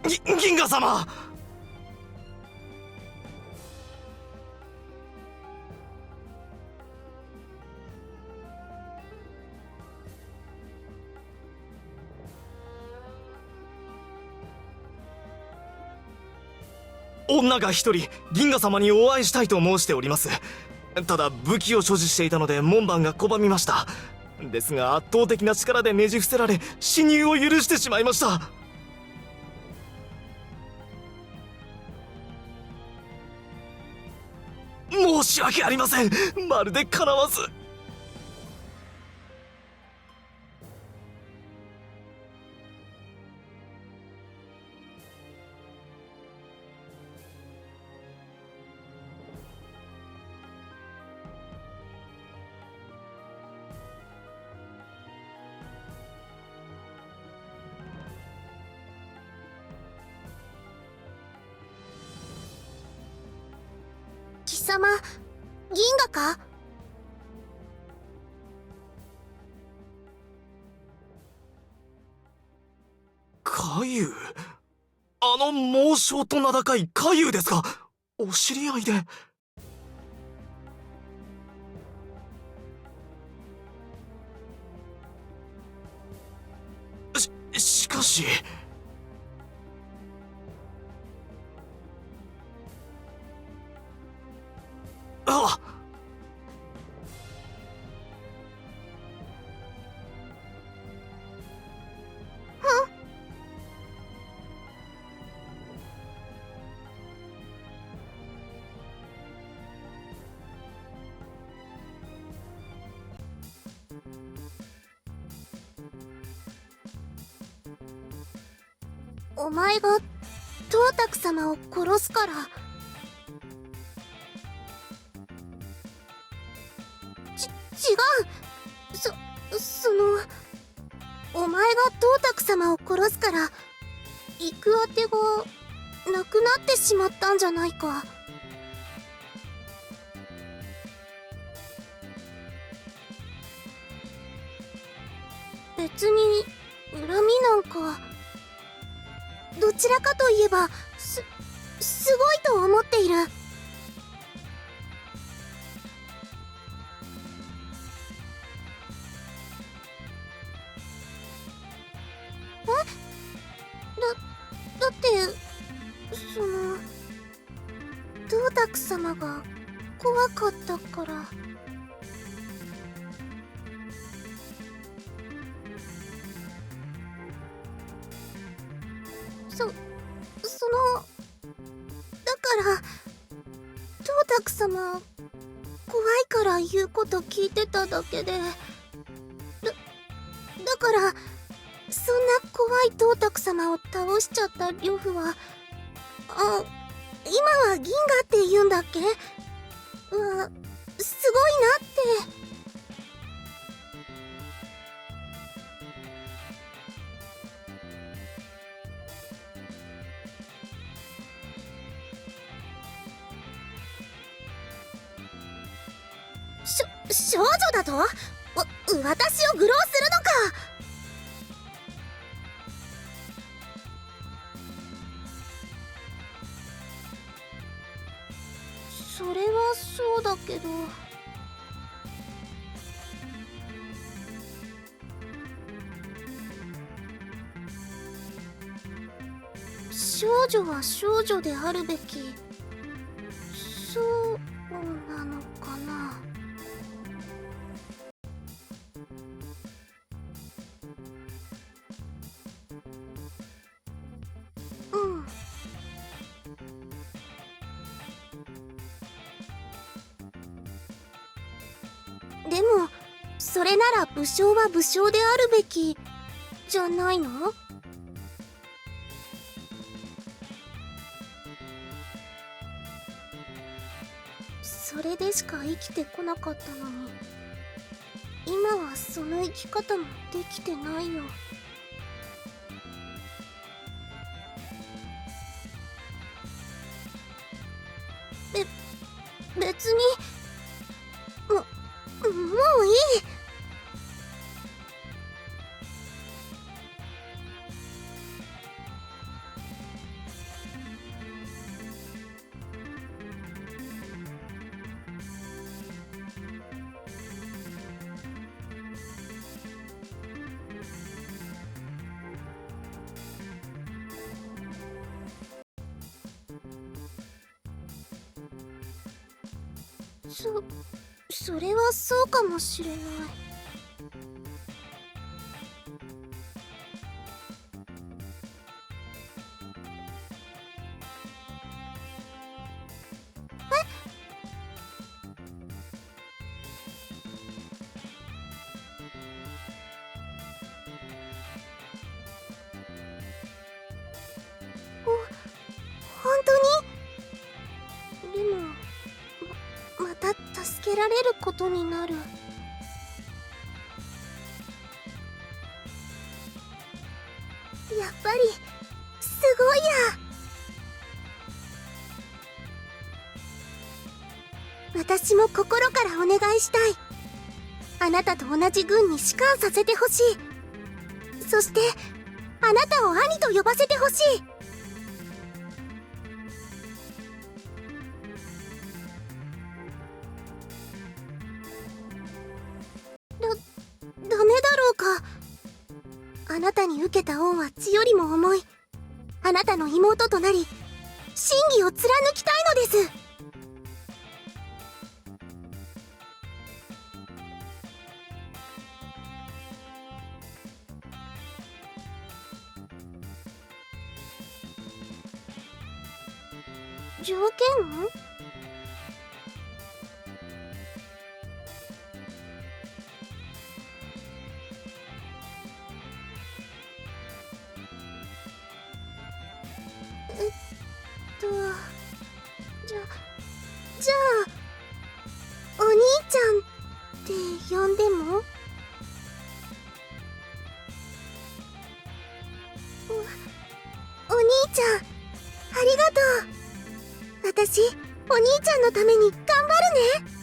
銀河様。女が一人銀河様にお会いしたいと申しております。ただ武器を所持していたので門番が拒みました。ですが圧倒的な力でねじ伏せられ侵入を許してしまいました。申し訳ありません。まるでかなわず。貴様、銀河か？カユウ、あの猛将と名高いカユウですか？お知り合いで。しかしあっ、お前がトータク様を殺すから。違う。そのお前がトータク様を殺すから行くあてがなくなってしまったんじゃないか。別に恨みなんか。どちらかといえばすごいと思っている。だってそのトータク様が怖かったから。そのだからトータク様怖いから言うこと聞いてただけで、だからそんな怖いトータク様を倒しちゃった呂布は、今は銀河って言うんだっけ？すごいなって。少女だと？私を愚弄するのか？それはそうだけど。少女は少女であるべき、そうなのかな。でもそれなら武将は武将であるべきじゃないの？それでしか生きてこなかったのに、今はその生き方もできてないよ。別にもういい。それはそうかもしれない。本当に？でもまた助けられることになる。やっぱりすごいや。私も心からお願いしたい。あなたと同じ軍に仕官させてほしい。そしてあなたを兄と呼ばせてほしい。ダメだろうか。あなたに受けた恩は血よりも重い。あなたの妹となり真偽を貫きたいのです。条件？じゃあお兄ちゃんって呼んでも？お兄ちゃんありがとう。私お兄ちゃんのために頑張るね。